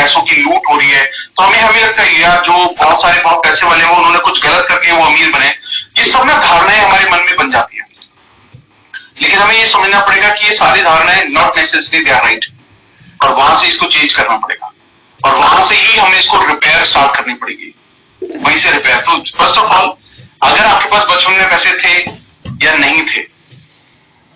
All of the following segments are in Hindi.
पैसों की लूट हो रही है, तो हमें हमें लगता है यार जो बहुत सारे बहुत पैसे वाले वो उन्होंने कुछ गलत करके वो अमीर बने, ये सब ना धारणाएं हमारे मन में बन जाती है। लेकिन हमें ये समझना पड़ेगा कि ये सारी धारणाएं not necessary they are right, और वहां से इसको चेंज करना पड़ेगा, और वहां से ही हमें इसको रिपेयर स्टार्ट करनी पड़ेगी, वहीं से रिपेयर। तो फर्स्ट ऑफ ऑल, अगर आपके पास बचपन में पैसे थे या नहीं थे,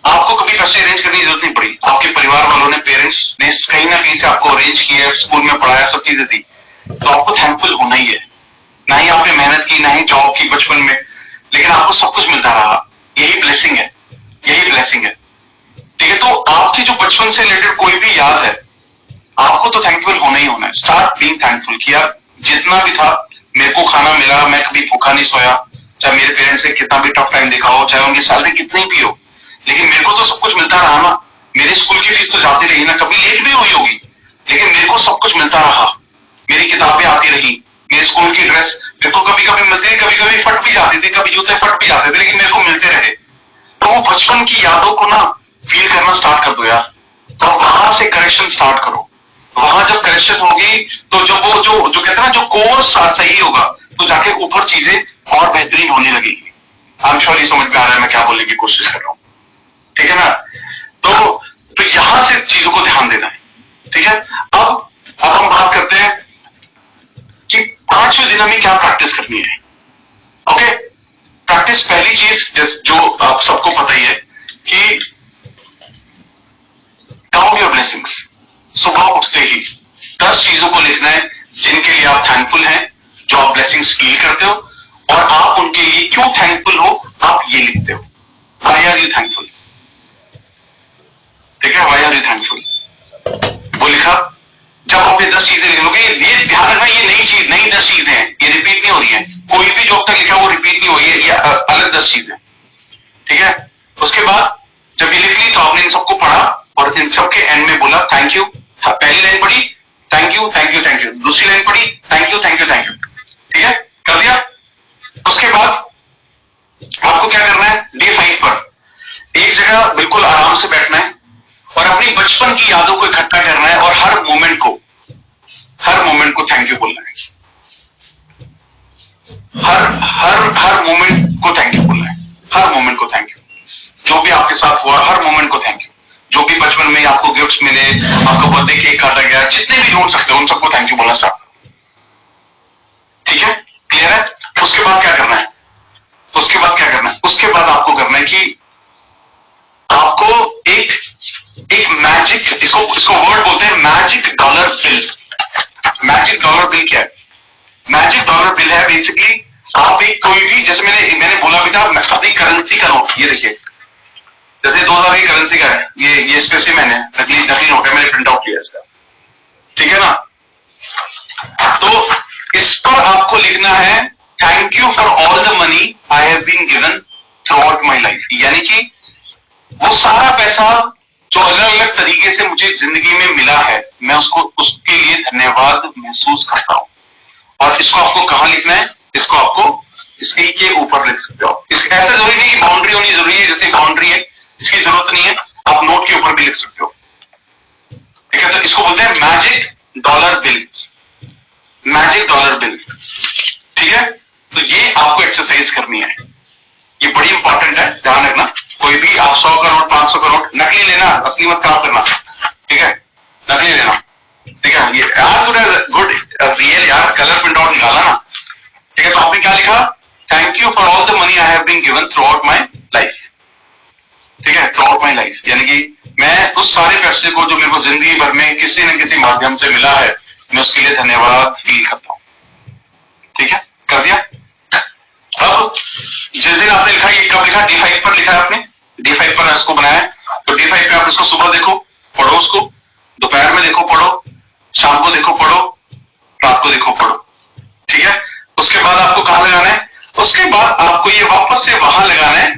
आपको कभी पैसे अरेंज करने की जरूरत नहीं पड़ी, आपके परिवार वालों ने, पेरेंट्स ने कहीं ना कहीं से आपको अरेंज किया, स्कूल में पढ़ाया, सब चीजें दी, तो आपको थैंकफुल होना ही है। ना ही आपने मेहनत की, ना ही जॉब की बचपन में, लेकिन आपको सब कुछ मिलता रहा, यही ब्लेसिंग है, यही ब्लेसिंग है। ठीक है, तो आपकी जो बचपन से रिलेटेड कोई भी याद है, आपको तो थैंकफुल होना ही होना है। स्टार्ट बीइंग थैंकफुल कि यार जितना भी था मेरे को खाना मिला, मैं कभी भूखा नहीं सोया, चाहे मेरे पेरेंट्स ने कितना भी टफ टाइम देखा हो, चाहे उनकी सैलरी कितनी भी हो, लेकिन मेरे को तो सब कुछ मिलता रहा ना। मेरे स्कूल की फीस तो जाती रही ना, कभी लेट भी हुई होगी, लेकिन मेरे को सब कुछ मिलता रहा। मेरी किताबें आती रही, मेरे स्कूल की ड्रेस मेरे को कभी कभी मिलती थी, कभी कभी फट भी जाती थी, कभी जूते फट भी जाते थे, लेकिन मेरे को मिलते रहे। तो वो बचपन की यादों को ना फील करना स्टार्ट कर दो यार, तो वहां से करेक्शन स्टार्ट करो। वहां जब करेक्शन होगी तो जब वो जो जो कहते हैं ना, जो कोर्स सही होगा, तो जाके ऊपर चीजें और बेहतरीन होने लगेगी। आई एम श्योर ये समझ में आ रहा है मैं क्या बोलने की कोशिश कर रहा हूँ, ठीक है ना। तो यहां से चीजों को ध्यान देना है, ठीक है। अब हम बात करते हैं कि 5वें दिन हमें क्या प्रैक्टिस करनी है। ओके, प्रैक्टिस पहली चीज जो आप सबको पता ही है कि काउंट योर ब्लेसिंग्स। सुबह उठते ही 10 चीजों को लिखना है जिनके लिए आप थैंकफुल हैं, जो आप ब्लेसिंग्स फील करते हो, और आप उनके लिए क्यों थैंकफुल हो, आप ये लिखते हो। व्हाई आर यू थैंकफुल, ठीक है, व्हाई आर यू थैंकफुल, वो लिखा। जब आप ये 10 चीजें लिख लोगे, ये ध्यान रखना, ये नई चीज, नई 10 चीजें हैं, ये रिपीट नहीं हो रही है। कोई भी जो अब तक लिखा वो रिपीट नहीं हो रही है, ये अलग 10 चीजें, ठीक है। उसके बाद जब ये लिख ली तो आपने इन सबको पढ़ा और इन सबके एंड में बोला थैंक यू। पहली लाइन पढ़ी thank you thank you thank you, दूसरी लाइन पढ़ी thank you thank you thank you, ठीक है, कर दिया। उसके बाद आपको क्या करना है, डे 5 पर एक जगह बिल्कुल आराम से बैठना है और अपनी बचपन की यादों को इकट्ठा करना है, और हर मोमेंट को थैंक यू बोलना है। हर मोमेंट को थैंक यू बोलना है, हर मोमेंट को थैंक यू। जो भी आपके साथ हुआ हर मोमेंट को थैंक यू। जो भी बचपन में आपको गिफ्ट्स मिले, आपका बर्थडे केक काटा गया, जितने भी ढूंढ सकते हो उन सबको थैंक यू बोलना स्टार्ट करो, ठीक है, क्लियर है। उसके बाद क्या करना है, उसके बाद क्या करना है, उसके बाद आपको करना है कि आपको एक मैजिक, इसको वर्ड बोलते हैं magic dollar bill. Magic dollar bill क्या है, मैजिक डॉलर बिल है बेसिकली आप एक कोई भी, जैसे मैंने बोला भी था, अपनी करेंसी का नोट, ये देखिए जैसे 2000 की करेंसी का है, ये स्पेसिमेन है, नकली नोट है, मैंने प्रिंट आउट किया इसका, ठीक है ना। तो इस पर आपको लिखना है thank you for all the money I have been given throughout my life, यानी कि वो सारा पैसा जो अलग अलग तरीके से मुझे जिंदगी में मिला है, मैं उसके लिए धन्यवाद महसूस करता हूं। और इसको आपको कहां लिखना है, इसको आपको इसके के ऊपर लिख सकते हो। ऐसा जरूरी नहीं कि बाउंड्री होनी जरूरी है, जैसे बाउंड्री है इसकी जरूरत नहीं है, आप नोट के ऊपर भी लिख सकते हो, ठीक है। तो इसको बोलते हैं magic dollar bill, magic dollar bill, ठीक है। तो ये आपको एक्सरसाइज करनी है, ये बड़ी इंपॉर्टेंट है, ध्यान रखना। कोई भी आप 100 का नोट, 500 का नोट, नकली लेना, असली मत काम करना, ठीक है, नकली लेना, ठीक है। ये यार गुड रियल यार कलर प्रिंट आउट निकाला ना, ठीक है। तो आपने क्या लिखा, thank you for all the money I have been given throughout my life, ठीक है, थ्रू आउट माई लाइफ, यानी कि मैं उस सारे पैसे को जो मेरे को जिंदगी भर में किसी न किसी माध्यम से मिला है, मैं उसके लिए धन्यवाद फील करता हूं, ठीक है, कर दिया। अब जिस दिन आपने लिखा, ये कब लिखा, D5 पर लिखा है आपने, D5 पर इसको बनाया है, तो D5 पे आप इसको सुबह देखो पढ़ो, उसको दोपहर में देखो पढ़ो, शाम को देखो पढ़ो, रात को देखो पढ़ो, ठीक है। उसके बाद आपको कहां लगाना है, उसके बाद आपको ये वापस से वहां लगाना है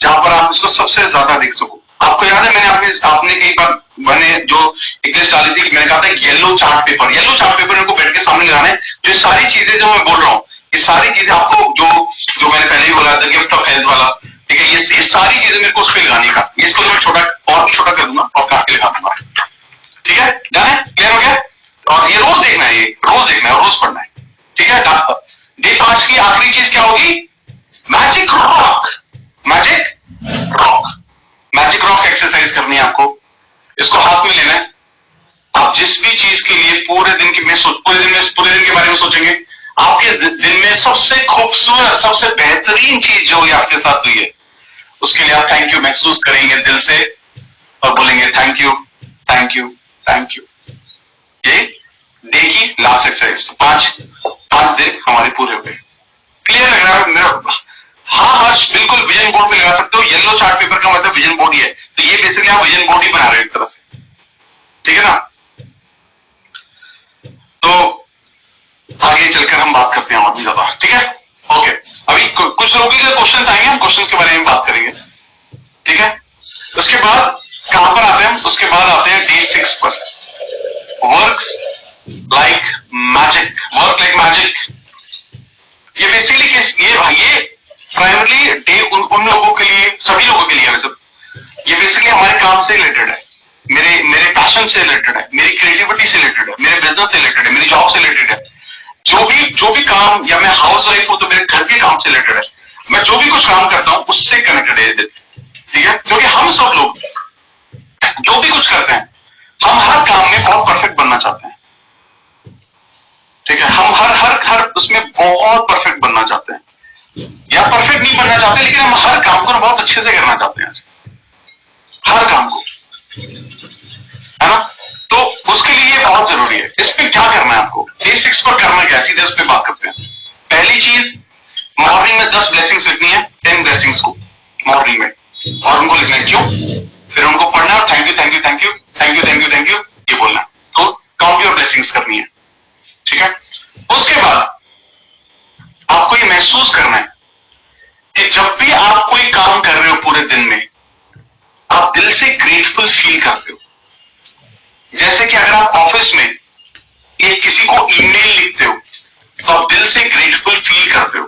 जहां पर आप इसको सबसे ज्यादा देख सको। आपको याद है आपने कई बार मैंने जो एक लिस्ट डाली थी, मैंने कहा था yellow chart paper, yellow chart paper को बैठ के सामने लगाना है। जो सारी चीजें जो मैं बोल रहा हूँ, ये सारी चीजें आपको जो मैंने पहले ही बोला था, गिफ्ट ऑफ हेल्थ वाला, ठीक है, ये सारी चीजें मेरे को उस पर लगाने का, इसको मैं छोटा और भी छोटा कर दूंगा और काट के लगा दूंगा, ठीक है, जाने क्लियर हो गया। और ये रोज देखना है, ये रोज देखना है, रोज पढ़ना है, ठीक है। डे 5 की आखिरी चीज क्या होगी? Magic rock, magic rock, magic rock exercise करनी है आपको। इसको हाथ में लेना है। आप जिस भी चीज के लिए पूरे दिन के बारे में सोचेंगे, आपके दिन में सबसे खूबसूरत, सबसे बेहतरीन चीज जो आपके साथ हुई है, उसके लिए आप थैंक यू महसूस करेंगे दिल से और बोलेंगे thank you, thank you, thank you. ये डे की लास्ट एक्सरसाइज, 5 दिन हमारे पूरे हो गए। क्लियर लग रहा है मेरा? हाँ, बिल्कुल विजन बोर्ड पे लगा सकते हो। येलो चार्ट पेपर का मतलब विजन बोर्ड ही है, तो ये बेसिकली आप विजन बोर्ड ही बना रहे हो एक तरह से, ठीक है ना। तो आगे चलकर हम बात करते हैं और भी ज्यादा, ठीक है। ओके, अभी कुछ लोगों के क्वेश्चन आएंगे, हम क्वेश्चन के बारे में बात करेंगे, ठीक है। उसके बाद कहां पर आते हैं? उसके बाद आते हैं डे 6 पर, works like magic, work like magic. ये बेसिकली ये प्राइमरली डे उन लोगों के लिए, सभी लोगों के लिए है सब। ये बेसिकली हमारे काम से रिलेटेड है, मेरे पैशन से रिलेटेड है, मेरी क्रिएटिविटी से रिलेटेड है, मेरे बिजनेस से रिलेटेड है, मेरी जॉब से रिलेटेड है। जो भी काम, या मैं हाउस वाइफ हूं तो मेरे घर के काम से रिलेटेड है। मैं जो भी कुछ काम करता हूं उससे कनेक्टेड है, ठीक है। क्योंकि हम सब लोग जो भी कुछ करते हैं, हम हर काम में बहुत परफेक्ट बनना चाहते हैं, ठीक है। हम हर उसमें बहुत परफेक्ट बनना चाहते हैं, या परफेक्ट नहीं बनना चाहते, लेकिन हम हर काम को बहुत अच्छे से करना चाहते हैं, हर काम को, है ना। तो उसके लिए ये बहुत जरूरी है। इस पे क्या करना है आपको? डे 6 पर करना क्या है, सीधे उस पर बात करते हैं। पहली चीज, मॉर्निंग में 10 ब्लेसिंग्स लिखनी है, 10 ब्लेसिंग्स को मॉर्निंग में, और उनको लिखना है क्यों, फिर उनको पढ़ना है, thank you, thank you, thank you, thank you, thank you, thank you, ये बोलना। तो काउंट योर ब्लेसिंग्स करनी है, ठीक है। उसके बाद आपको ये महसूस करना है कि जब भी आप कोई काम कर रहे हो पूरे दिन में, आप दिल से ग्रेटफुल फील करते हो। जैसे कि अगर आप ऑफिस में एक किसी को ईमेल लिखते हो, तो आप दिल से ग्रेटफुल फील करते हो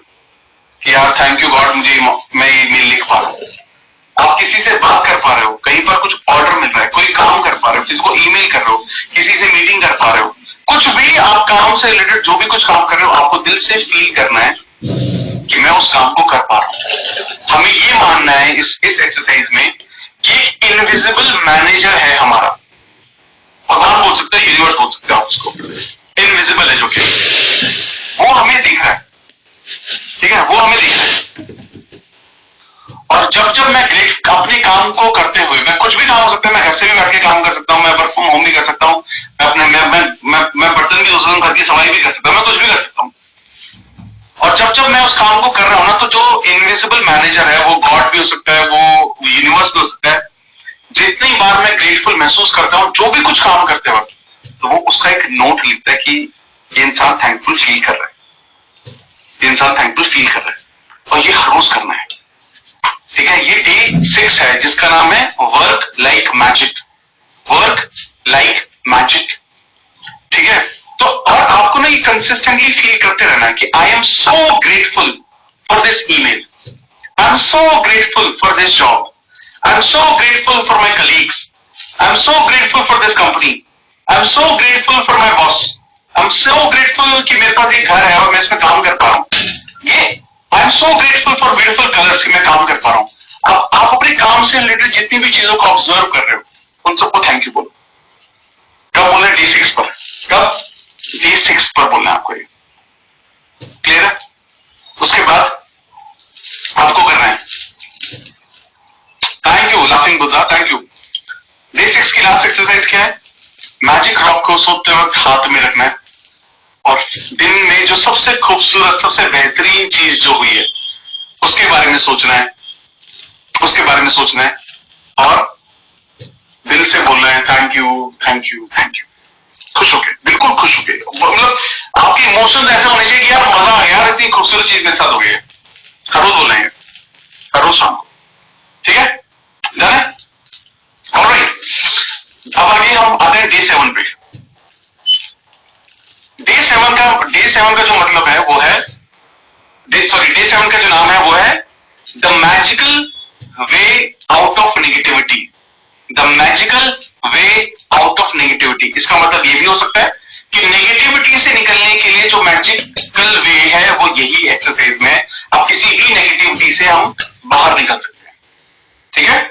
कि यार थैंक यू गॉड, मैं ईमेल लिख पा रहा हूं। आप किसी से बात कर पा रहे हो, कहीं पर कुछ ऑर्डर मिल रहा है, कोई काम कर पा रहे हो, किसी को ईमेल कर रहे हो, किसी से मीटिंग कर पा रहे हो, कुछ भी आप काम से रिलेटेड जो भी कुछ काम कर रहे हो, आपको दिल से फील करना है कि मैं उस काम को कर पा रहा हूं। हमें ये मानना है इस एक्सरसाइज में कि इनविजिबल मैनेजर है हमारा, भगवान बोल सकते हैं, यूनिवर्स बोल सकते हैं आप उसको, इनविजिबल है जो कि वो हमें दिख रहा है, ठीक है, वो हमें दिख रहा है। और जब मैं अपने काम को करते हुए, मैं कुछ भी काम हो सकता है, मैं घर से भी बैठ के काम कर सकता हूं, मैं वर्क फ्रॉम होम भी कर सकता हूं, मैं बर्तन भी उस दिन घर की सफाई भी कर सकता हूं, मैं कुछ भी कर सकता हूं। और जब मैं उस काम को कर रहा हूं ना, तो जो इनविजिबल मैनेजर है, वो गॉड भी हो सकता है, वो यूनिवर्स भी हो सकता है, जितनी बार मैं ग्रेटफुल महसूस करता हूं जो भी कुछ काम करते वक्त, तो वो उसका एक नोट लिखता है कि ये इंसान थैंकफुल फील कर रहा है, ये इंसान थैंकफुल फील कर रहा है, और ये हर रोज करना है, ठीक है। ये डे 6 है, जिसका नाम है work like magic, work like magic, ठीक है। तो और आपको ना ये कंसिस्टेंटली फील करते रहना है कि I am so grateful for this email, I am so grateful for this job, I am so grateful for my colleagues, I am so grateful for this company, I am so grateful for my boss, I am so grateful कि मेरे पास एक घर है और मैं इसमें काम कर पा रहा हूं। ये I am so grateful for beautiful colours कि मैं काम कर पा रहा हूं। अब आप अपने काम से रिलेटेड जितनी भी चीजों को ऑब्जर्व कर रहे हो, उन सबको थैंक यू बोलो। कब बोले? डे 6 पर। कब? डे 6 पर बोलना है आपको, ये क्लियर है। उसके बाद आपको करना है thank you, laughing Buddha, thank you. Day 6 की लास्ट एक्सरसाइज क्या है? मैजिक रॉक को सोते वक्त हाथ में रखना है, और दिन में जो सबसे खूबसूरत, सबसे बेहतरीन चीज जो हुई है उसके बारे में सोचना है, उसके बारे में सोचना है, और दिल से बोलना है thank you, thank you, thank you, खुश होके, बिल्कुल खुश होके। मतलब आपके इमोशंस ऐसे होने चाहिए कि यार मजा आ गया, यार इतनी खूबसूरत चीज मेरे साथ हो गई है। हर रोज बोलना है, हर रोज शाम को, ठीक है, डन है। ऑलराइट, अब आगे हम आते हैं डे 7 पे। डे 7 का जो मतलब है वो है, डे 7 का जो नाम है वो है the magical way out of negativity, the magical way out of negativity. इसका मतलब ये भी हो सकता है कि नेगेटिविटी से निकलने के लिए जो मैजिकल वे है वो यही एक्सरसाइज में अब किसी भी नेगेटिविटी से हम बाहर निकल सकते हैं। ठीक है,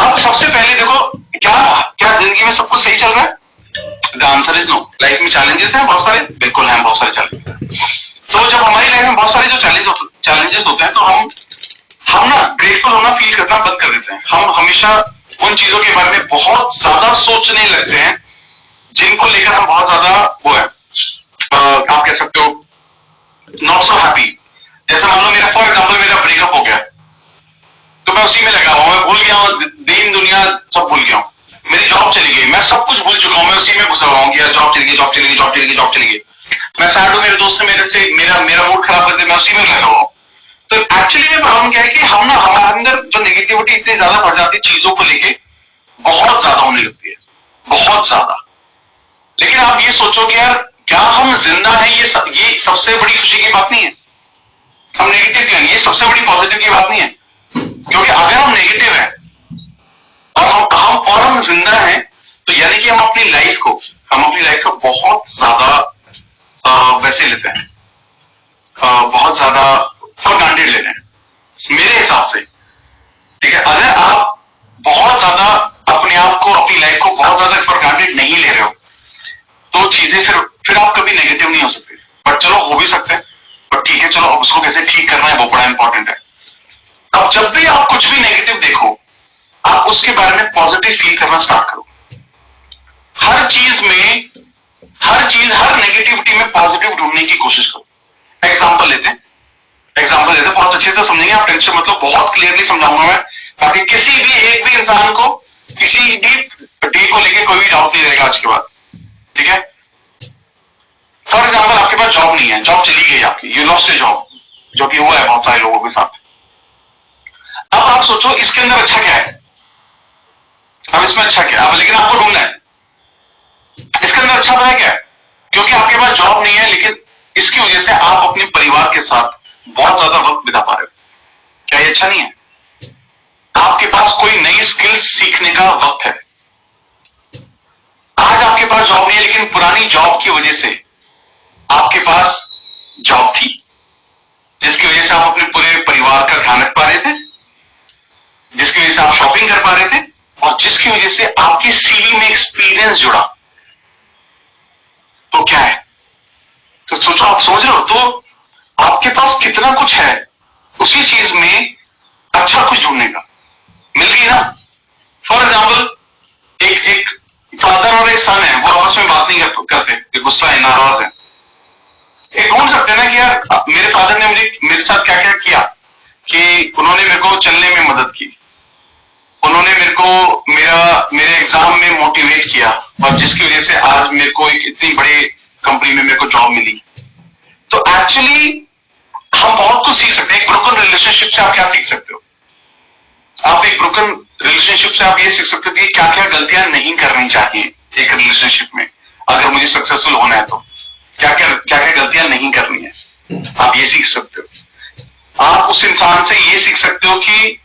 अब सबसे पहले देखो, क्या क्या जिंदगी में सब कुछ सही चल रहा है? The answer is no. Life में चैलेंजेस हैं बहुत सारे, बिल्कुल हैं, बहुत सारे चैलेंजेस। तो जब हमारी लाइफ में बहुत सारे जो चैलेंजेस होते हैं तो हम ना ग्रेटफुल होना फील करना बंद कर देते हैं। हम हमेशा उन चीजों के बारे में बहुत ज्यादा सोचने लगते हैं जिनको लेकर हम बहुत ज्यादा वो है, आप कह सकते हो नॉट सो हैप्पी। जैसे मान लो मेरा, फॉर एग्जाम्पल, मेरा ब्रेकअप हो गया तो मैं उसी में लगा हुआ हूं, मैं भूल गया हूं दीन दुनिया सब भूल गया हूं। मेरी जॉब चली गई, मैं सब कुछ भूल चुका हूं, मैं उसी में घुसा हुआ हूं कि जॉब चली गई, जॉब चली गई, जॉब चली गई, जॉब चली गई। मैं सैड हूं, मेरे दोस्त ने मेरे से मेरा मूड खराब कर दिया, मैं उसी में लगा हुआ हूं। तो एक्चुअली में प्रॉब्लम क्या है कि हम ना, हमारे अंदर जो नेगेटिविटी इतनी ज्यादा बढ़ जाती है चीजों को लेके, बहुत ज्यादा होने लगती है, बहुत ज्यादा। लेकिन आप ये सोचो कि यार क्या हम जिंदा हैं, ये सबसे बड़ी खुशी की बात नहीं है। हम नेगेटिव क्यों हैं, ये सबसे बड़ी पॉजिटिव की बात नहीं है। क्योंकि अगर हम नेगेटिव हैं और हम जिंदा हैं तो यानी कि हम अपनी लाइफ को बहुत ज्यादा वैसे लेते हैं, बहुत ज्यादा फॉर ग्रांटेड लेते हैं मेरे हिसाब से। ठीक है, अगर आप बहुत ज्यादा अपने आप को, अपनी लाइफ को बहुत ज्यादा फॉर ग्रांटेड नहीं ले रहे हो तो चीजें फिर आप कभी नेगेटिव नहीं हो सकते। बट चलो हो भी सकते हैं, बट ठीक है, चलो उसको कैसे ठीक करना है वो बड़ा इंपॉर्टेंट है। अब जब भी आप कुछ भी नेगेटिव देखो, आप उसके बारे में पॉजिटिव फील करना स्टार्ट करो। हर नेगेटिविटी में पॉजिटिव ढूंढने की कोशिश करो। एग्जांपल लेते हैं, बहुत अच्छे से समझेंगे आप, टेंशन मतलब बहुत क्लियरली समझाऊंगा मैं, ताकि किसी भी एक भी इंसान को किसी भी डी को लेके कोई भी डाउट नहीं रहेगा आज के बाद। ठीक है, फॉर एग्जाम्पल आपके पास जॉब नहीं है, जॉब चली गई आपकी, यू लॉस्ट ए जॉब, जो कि हुआ है बहुत सारे लोगों के साथ। अब आप सोचो इसके अंदर अच्छा क्या है, अब इसमें अच्छा क्या है, अब लेकिन आपको ढूंढना है इसके अंदर अच्छा पता है क्या है। क्योंकि आपके पास जॉब नहीं है, लेकिन इसकी वजह से आप अपने परिवार के साथ बहुत ज्यादा वक्त बिता पा रहे हो। क्या ये अच्छा नहीं है? आपके पास कोई नई स्किल सीखने का वक्त है। आज आपके पास जॉब नहीं है, लेकिन पुरानी जॉब की वजह से आपके पास जॉब थी, जिसकी वजह से आप अपने पूरे परिवार का ध्यान रख पा रहे थे, जिसकी वजह से आप शॉपिंग कर पा रहे थे, और जिसकी वजह से आपकी सीवी में एक्सपीरियंस जुड़ा। तो क्या है, तो सोचो, आप समझ रहे हो, तो आपके पास कितना कुछ है उसी चीज में अच्छा कुछ ढूंढने का। मिल गई ना? फॉर एग्जाम्पल एक फादर और एक सन है, वो आपस में बात नहीं करते, गुस्सा है, नाराज है। एक ढूंढ सकते हैं ना कि यार मेरे फादर ने मेरे साथ क्या क्या किया, कि उन्होंने मेरे को चलने में मदद की, उन्होंने मेरे एग्जाम में मोटिवेट किया, और जिसकी वजह से आज मेरे को एक इतनी बड़ी कंपनी में मेरे को जॉब मिली। तो एक्चुअली हम बहुत कुछ सीख सकते हैं। एक ब्रोकन रिलेशनशिप से आप क्या सीख सकते हो? आप एक ब्रोकन रिलेशनशिप से आप ये सीख सकते हो कि क्या क्या गलतियां नहीं करनी चाहिए एक रिलेशनशिप में, अगर मुझे सक्सेसफुल होना है तो क्या क्या गलतियां नहीं करनी है, आप ये सीख सकते हो। आप उस इंसान से ये सीख सकते हो कि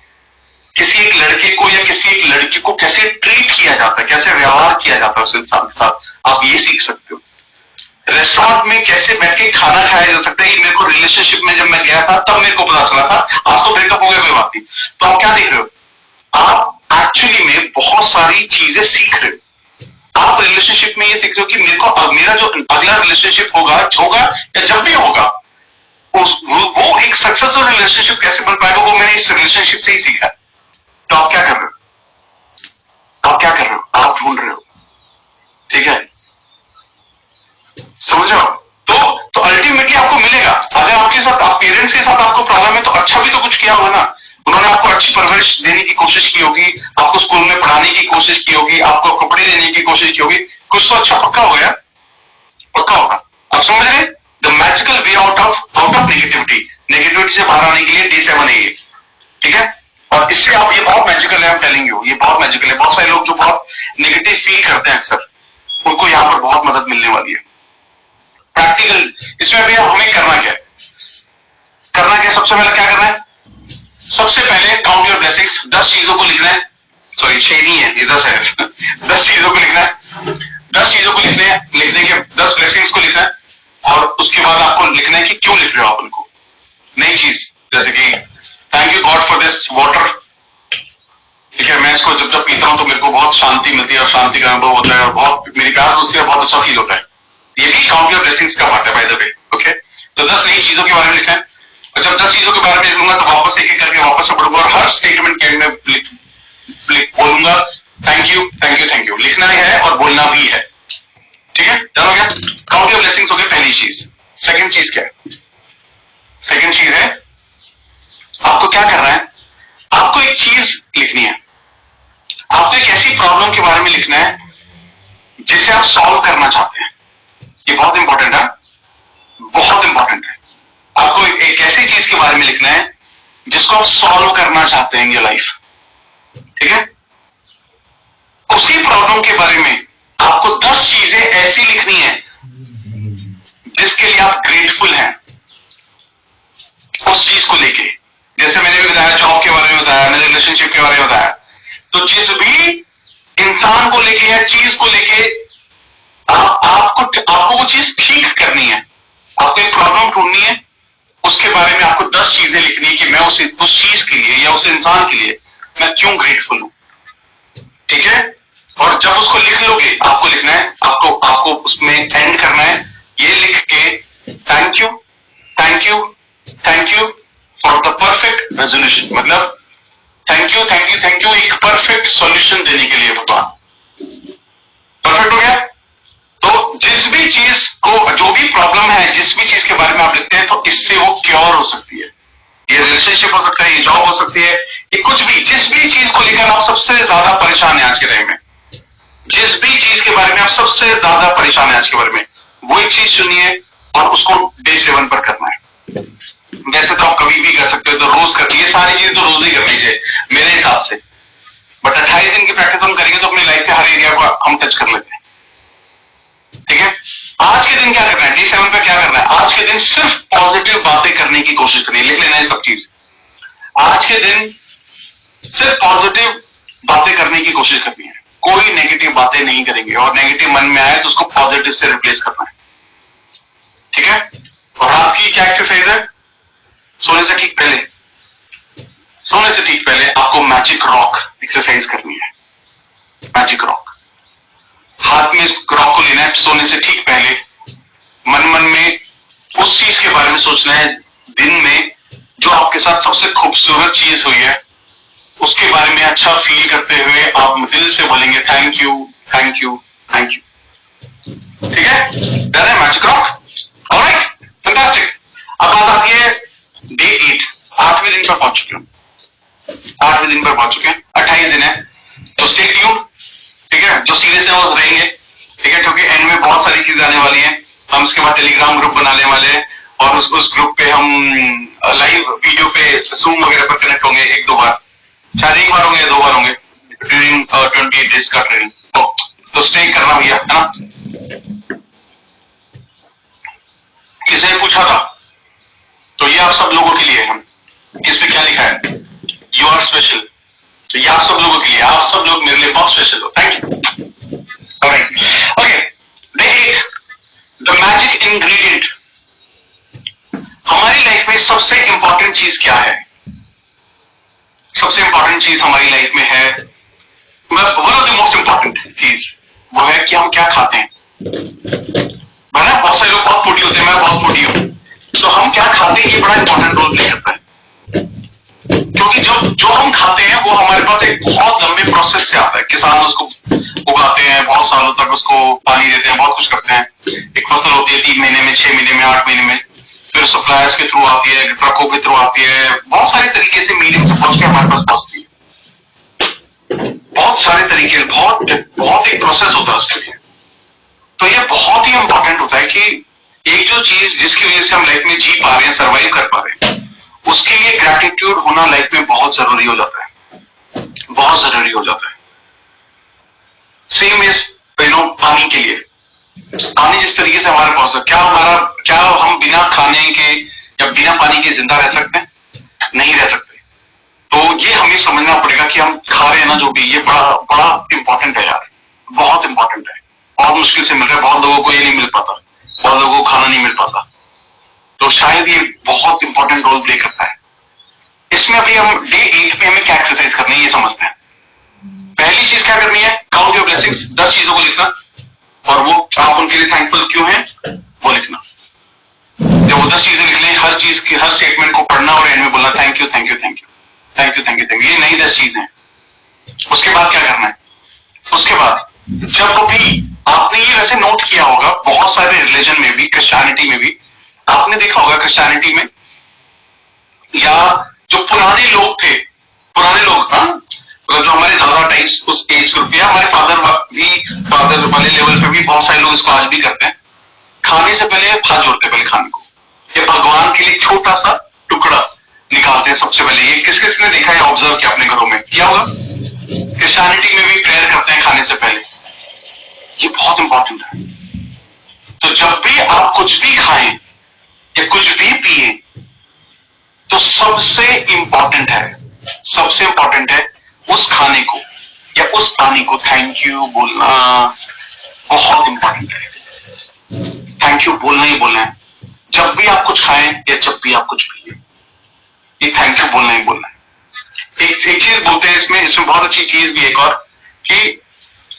किसी एक लड़के को या किसी एक लड़की को कैसे ट्रीट किया जाता है, कैसे व्यवहार किया जाता है उस इंसान के साथ, आप ये सीख सकते हो। रेस्टोरेंट में कैसे बैठ के खाना खाया जा सकता है, मेरे को रिलेशनशिप में जब मैं गया था तब मेरे को पता चला था। आज तो ब्रेकअप हो गया, कोई बात नहीं। तो आप क्या देख रहे हो, आप एक्चुअली में बहुत सारी चीजें सीख रहे हो। आप रिलेशनशिप में ये सीख रहे हो कि मेरा जो अगला रिलेशनशिप होगा या जब भी होगा, वो एक सक्सेसफुल रिलेशनशिप कैसे बन पाएगा, वो मैंने इस रिलेशनशिप से ही सीखा। तो आप क्या कर रहे हो, आप ढूंढ रहे हो। ठीक है, समझो। तो अल्टीमेटली आपको मिलेगा। अगर आपके साथ, आप पेरेंट्स के साथ आपको प्रॉब्लम है तो अच्छा भी तो कुछ किया होगा ना, उन्होंने आपको अच्छी परवरिश देने की कोशिश की होगी, आपको स्कूल में पढ़ाने की कोशिश की होगी, आपको कपड़े देने की कोशिश की होगी, कुछ तो अच्छा पक्का हो गया, पक्का होगा। आप समझ रहे? The magical way out of negativity से बाहर आने के लिए D7 है ये। ठीक है, और इससे आप, ये बहुत मैजिकल है, आई एम टेलिंग यू, ये बहुत मैजिकल है। बहुत सारे लोग जो बहुत नेगेटिव फील करते हैं अक्सर, उनको यहाँ पर बहुत मदद मिलने वाली है। प्रैक्टिकल इसमें भी हमें करना क्या है, सबसे पहले क्या करना है, सबसे पहले काउंट योर ब्लेसिंग्स, 10 चीजों को लिखना है। सॉरी 6 नहीं है, ये 10 है। 10 चीजों को लिखना है। 10 चीजों को लिखने के 10 ब्लेसिंग्स को लिखना है, और उसके बाद आपको लिखना है कि क्यों लिख रहे हो आप उनको। नई चीज जैसे कि thank you God for this water, ठीक है, मैं इसको जब पीता हूं तो मेरे को बहुत शांति मिलती है और शांति का अनुभव होता है और बहुत मेरी प्यास होती है, बहुत अच्छा फील होता है। ये भी काउंट योर ब्लेसिंग्स का पार्ट है बाय द वे। ओके, तो 10 नई चीजों के बारे में लिखना है, और जब 10 चीजों के बारे में लिखूंगा तो वापस एक एक करके वापस से पढ़ूंगा और हर स्टेटमेंट के एंड में बोलूंगा thank you thank you thank you. लिखना है और बोलना भी है, ठीक है, डन हो गया। काउंट योर ब्लेसिंग्स हो गई पहली चीज। सेकंड चीज क्या है? सेकंड चीज है आपको क्या करना है, आपको एक चीज लिखनी है, आपको एक ऐसी प्रॉब्लम के बारे में लिखना है जिसे आप सॉल्व करना चाहते हैं। ये बहुत इंपॉर्टेंट है, बहुत इंपॉर्टेंट है। आपको एक ऐसी चीज के बारे में लिखना है जिसको आप सॉल्व करना चाहते हैं इन योर लाइफ, ठीक है। उसी प्रॉब्लम के बारे में आपको 10 चीजें ऐसी लिखनी है जिसके लिए आप ग्रेटफुल हैं उस चीज को लेके। जैसे मैंने भी बताया, जॉब के बारे में बताया, मैंने रिलेशनशिप के बारे में बताया, तो जिस भी इंसान को लेके या चीज को लेके आपको वो चीज ठीक करनी है, आपको एक प्रॉब्लम ढूंढनी है, उसके बारे में आपको 10 चीजें लिखनी है कि मैं उस चीज के लिए या उस इंसान के लिए मैं क्यों ग्रेटफुल हूं, ठीक है। और जब उसको लिख लोगे, आपको लिखना है, आपको उसमें एंड करना है ये लिख के thank you thank you thank you for the perfect resolution. मतलब thank you thank you thank you एक परफेक्ट सॉल्यूशन देने के लिए भगवान। परफेक्ट हो गया। तो जिस भी चीज को, जो भी प्रॉब्लम है, जिस भी चीज के बारे में आप लिखते हैं, तो इससे वो क्योर हो सकती है। ये रिलेशनशिप हो सकता है, ये जॉब हो सकती है, ये कुछ भी, जिस भी चीज को लेकर आप सबसे ज्यादा परेशान है आज के टाइम में, जिस भी चीज के बारे में आप सबसे ज्यादा परेशान है आज के बारे में, वो एक चीज चुनिए और उसको डे 7 पर करना है। वैसे तो आप कभी भी कर सकते हो, तो रोज कर, ये सारी चीजें तो रोज ही करनी चाहिए मेरे हिसाब से, बट 28 दिन की प्रैक्टिस हम करेंगे तो अपनी लाइफ के हर एरिया को हम टच कर लेते हैं, ठीक है। आज के दिन क्या करना है, डे 7 पे क्या करना है, आज के दिन सिर्फ पॉजिटिव बातें करने की कोशिश करनी है। लिख लेना है सब चीज। आज के दिन सिर्फ पॉजिटिव बातें करने की कोशिश करनी है, कोई नेगेटिव बातें नहीं करेंगे, और नेगेटिव मन में आए तो उसको पॉजिटिव से रिप्लेस करना है, ठीक है। और रात की क्या एक्सरसाइज है, सोने से ठीक पहले आपको मैजिक रॉक एक्सरसाइज करनी है। मैजिक रॉक हाथ में, इस रॉक को लेना है, सोने से ठीक पहले मन में उस चीज के बारे में सोचना है दिन में जो आपके साथ सबसे खूबसूरत चीज हुई है, उसके बारे में अच्छा फील करते हुए आप दिल से बोलेंगे thank you thank you thank you, ठीक है। डन है मैजिक रॉक। Alright, fantastic. अब बात आती है डे 8, 8वें दिन पर पहुंच चुके हैं, 8वें दिन पर पहुंच चुके हैं, 28 दिन है, तो स्टे ट्यून्ड, ठीक है। जो सीरियस है वो रहेंगे, ठीक है, क्योंकि एंड में बहुत सारी चीजें आने वाली हैं। हम उसके बाद टेलीग्राम ग्रुप बनाने वाले हैं और उस ग्रुप पे हम लाइव वीडियो पे जूम वगैरह पर कनेक्ट होंगे 1-2 बार, शायद 1 बार होंगे या 2 बार होंगे ड्यूरिंग 28 डेज का ट्रेनिंग। तो स्टे करना भैया, है ना। किसी ने पूछा था, तो ये आप सब लोगों के लिए है। इस पे क्या लिखा है, यू आर स्पेशल। तो ये आप सब लोगों के लिए, आप सब लोग मेरे लिए बहुत स्पेशल हो। Thank you. Alright, okay. देखिए, द मैजिक इंग्रेडिएंट, हमारी लाइफ में सबसे इंपॉर्टेंट चीज क्या है? सबसे इंपॉर्टेंट चीज हमारी लाइफ में है, one of the most important चीज, वो है कि हम क्या खाते हैं। ना बहुत सारे लोग बहुत मोटी होते हैं, मैं बहुत मोटी हूं, तो हम क्या खाते हैं ये बड़ा इंपॉर्टेंट रोल प्ले करता है, क्योंकि जो हम खाते हैं वो हमारे पास एक बहुत लंबे प्रोसेस से आता है। किसान उसको उगाते हैं, बहुत सालों तक उसको पानी देते हैं, बहुत कुछ करते हैं। एक फसल होती है 3 महीने में, 6 महीने में, 8 महीने में, फिर सप्लायर्स के थ्रू आती है, ट्रकों के थ्रू आती है, बहुत सारे तरीके से मीडियम से पहुंच के हमारे पास पहुंचती है। बहुत सारे तरीके, बहुत एक प्रोसेस होता है उसके लिए। तो ये बहुत ही इंपॉर्टेंट होता है कि एक जो चीज जिसकी वजह से हम लाइफ में जी पा रहे हैं, सर्वाइव कर पा रहे हैं, उसके लिए ग्रैटिट्यूड होना लाइफ में बहुत जरूरी हो जाता है, बहुत जरूरी हो जाता है। सेम इज पानी के लिए, पानी जिस तरीके से हमारे पास है, क्या हम बिना खाने के या बिना पानी के जिंदा रह सकते हैं? नहीं रह सकते। तो ये हमें समझना पड़ेगा कि हम खा रहे हैं ना जो भी, ये बड़ा इंपॉर्टेंट है यार, बहुत इंपॉर्टेंट है। बहुत मुश्किल से मिल रहा है, बहुत लोगों को ये नहीं मिल पाता, बहुत लोगों को खाना नहीं मिल पाता, तो शायद ये बहुत इंपॉर्टेंट रोल प्ले करता है। इसमें अभी हम डे 8 में हमें क्या एक्सरसाइज करनी है ये समझते हैं। पहली चीज क्या करनी है, काउंट योर ब्लेसिंग्स, 10 चीजों को लिखना और वो आप उनके लिए थैंकफुल क्यों हैं वो लिखना। जब वो 10 चीजें लिख लें, हर चीज की हर स्टेटमेंट को पढ़ना और एंड में बोलना thank you thank you thank you thank you thank you thank you, ये नई 10 चीजें हैं। उसके बाद क्या करना है, उसके बाद जब भी आपने ये वैसे नोट किया होगा बहुत सारे रिलीजन में भी, क्रिश्चियनिटी में भी आपने देखा होगा, क्रिश्चियनिटी में या जो पुराने लोग थे, पुराने लोग जो हमारे दादा टाइप्स उस एज ग्रुप या हमारे फादर वाले लेवल पे भी बहुत सारे लोग इसको आज भी करते हैं। खाने से पहले हाथ जोड़ते पहले खाने को, ये भगवान के लिए छोटा सा टुकड़ा निकालते हैं सबसे पहले। ये किस किसने देखा है, ऑब्जर्व किया अपने घरों में, किया होगा। क्रिश्चियनिटी में भी प्रेयर करते हैं खाने से पहले, ये बहुत इंपॉर्टेंट है। तो जब भी आप कुछ भी खाएं या कुछ भी पिए तो सबसे इंपॉर्टेंट है उस खाने को या उस पानी को थैंक यू बोलना, बहुत इंपॉर्टेंट है। थैंक यू बोलना ही बोलना है, जब भी आप कुछ खाएं या जब भी आप कुछ पिए, ये थैंक यू बोलना ही बोलना है। एक चीज बोलते हैं इसमें बहुत अच्छी चीज भी एक और कि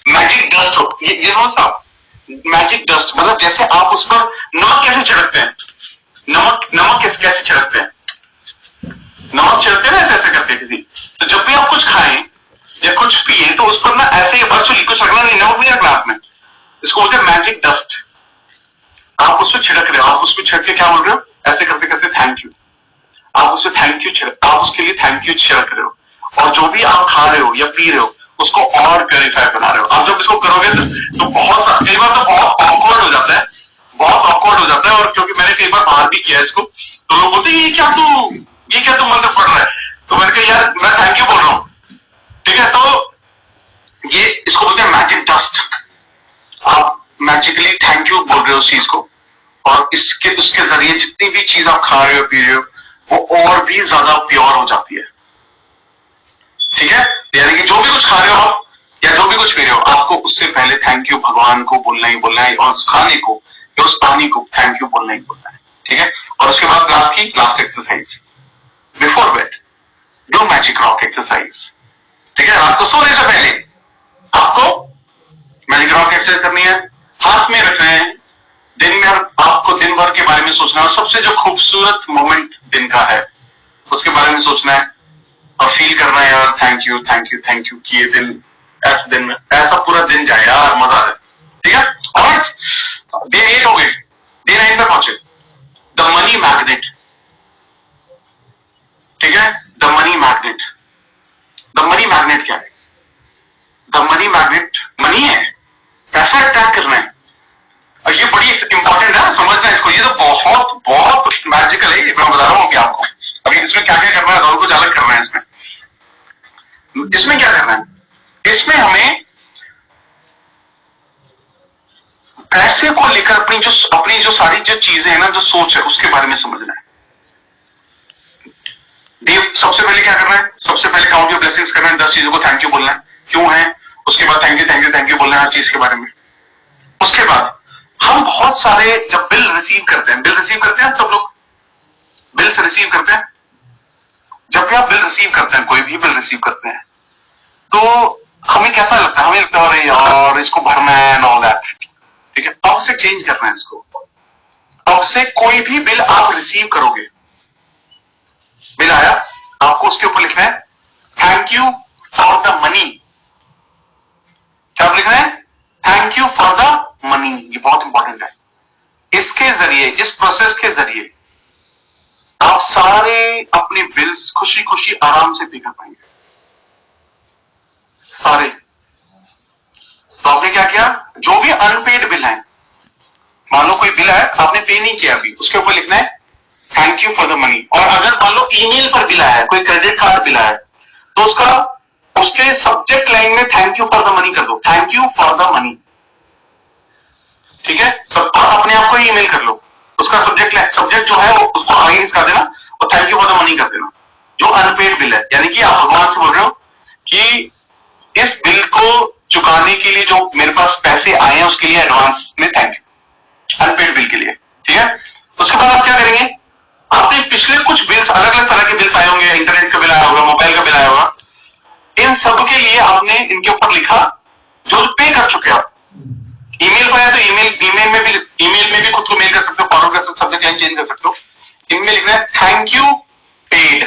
मैजिक डस्ट हो, ये समझ आप, मैजिक डस्ट मतलब जैसे आप उस पर नमक कैसे छिड़कते हैं, नमक कैसे छिड़कते हैं, नमक छिड़कते हैं ना ऐसे करते किसी। तो जब भी आप कुछ खाएं या कुछ पिए तो उस पर ना ऐसे वर्चुअली कुछ रखना नहीं, नमक नहीं रखना आपने, इसको बोलते हैं मैजिक डस्ट। आप उसको छिड़क रहे हो, आप उसको छिड़क के क्या बोल रहे हो, ऐसे करते करते थैंक यू, आप उससे थैंक यू छिड़क, आप उसके लिए थैंक यू छिड़क रहे हो, और जो भी आप खा रहे हो या पी रहे हो उसको और प्योरीफाई बना रहे हो। आप जब इसको करोगे तो बहुत कई बार तो बहुत ऑकवर्ड हो जाता है, बहुत ऑकवर्ड हो जाता है। और क्योंकि मैंने कई बार बाहर भी किया है इसको, तो लोग बोलते हैं ये क्या तू मंत्र पढ़ रहा है, तो मैंने कहा यार मैं थैंक यू बोल रहा हूं, ठीक है। तो ये इसको बोलते हैं मैजिक डस्ट, आप मैजिकली थैंक यू बोल रहे हो उस चीज को, और उसके जरिए जितनी भी चीज आप खा रहे हो पी रहे हो वो और भी ज्यादा प्योर हो जाती है, ठीक है। यानी कि जो भी कुछ खा रहे हो आप या जो भी कुछ पी रहे हो, आपको उससे पहले थैंक यू भगवान को बोलना ही बोलना है, और उस खाने को या उस पानी को थैंक यू बोलना ही बोलना है, ठीक है। और उसके बाद रात की last exercise before bed, do magic rock exercise, ठीक है। रात को सोने से पहले आपको मैजिक रॉक एक्सरसाइज करनी है, हाथ में रखना है, दिन में आपको दिन भर के बारे में सोचना है, और सबसे जो खूबसूरत मोमेंट दिन का है उसके बारे में सोचना है और फील करना है यार thank you thank you thank you कि ये दिन ऐसे दिन में ऐसा पूरा दिन जाए यार, मजा आए, ठीक है। और डे 8 हो गए, डे 9 पे पहुंचे, द मनी मैग्नेट, ठीक है। The money magnet, the money magnet क्या है, द मनी मैग्नेट मनी है, पैसा अट्रैक्ट करना है, और ये बड़ी इंपॉर्टेंट है समझना इसको, ये तो बहुत बहुत मैजिकल है, मैं बता रहा हूँ कि आपको अभी इसमें क्या क्या करना है, दोनों को अलग करना है। इसमें क्या करना है, इसमें हमें पैसे को लेकर अपनी जो सारी जो चीजें हैं ना, जो सोच है उसके बारे में समझना है। सबसे पहले क्या करना है, सबसे पहले काउंट योर ब्लेसिंग्स करना है, 10 चीजों को थैंक यू बोलना है क्यों है, उसके बाद thank you thank you thank you बोलना है हर चीज के बारे में। उसके बाद हम बहुत सारे जब बिल रिसीव करते हैं सब लोग बिल से रिसीव करते हैं, जब भी आप बिल रिसीव करते हैं, कोई भी बिल रिसीव करते हैं, तो हमें कैसा लगता है, हमें लगता है अरे यार इसको भरना है एंड ऑल दैट, ठीक है। अब से चेंज करना है इसको, अब से कोई भी बिल आप रिसीव करोगे, बिल आया आपको उसके ऊपर लिखना है thank you for the money, क्या लिखना है, thank you for the money, ये बहुत इंपॉर्टेंट है। इसके जरिए, इस प्रोसेस के जरिए आप सारे अपने बिल्स खुशी खुशी आराम से पे कर पाएंगे सारे। तो आपने क्या किया, जो भी अनपेड बिल है, मान लो कोई बिल है आपने पे नहीं किया अभी, उसके ऊपर लिखना है thank you for the money. और अगर मान लो ईमेल पर बिल आया है, कोई क्रेडिट कार्ड बिल आया है, तो उसके सब्जेक्ट लाइन में thank you for the money कर दो, thank you for the money, ठीक है। सब आप अपने आप को ही ईमेल कर लो, उसका सब्जेक्ट जो है वो उसको आगे इसका देना और thank you for the money कर देना, जो अनपेड बिल है। यानी कि आप भगवान से बोल रहे हो कि इस बिल को चुकाने के लिए जो मेरे पास पैसे आए हैं उसके लिए एडवांस में थैंक यू, अनपेड बिल के लिए, ठीक है। उसके बाद आप क्या करेंगे, आपने पिछले कुछ बिल्स, अलग अलग तरह के बिल्स आए होंगे, इंटरनेट का बिल आया होगा, मोबाइल का बिल आया होगा, इन सब के लिए आपने इनके ऊपर लिखा जो पे कर चुके आप। ईमेल पर है तो ईमेल में भी खुद को मेल कर सकते हो, फॉरवर्ड कर सकते हो, सब्जेक्ट लाइन चेंज कर सकते हो। इनमें लिखना है thank you paid,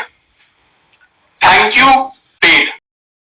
thank you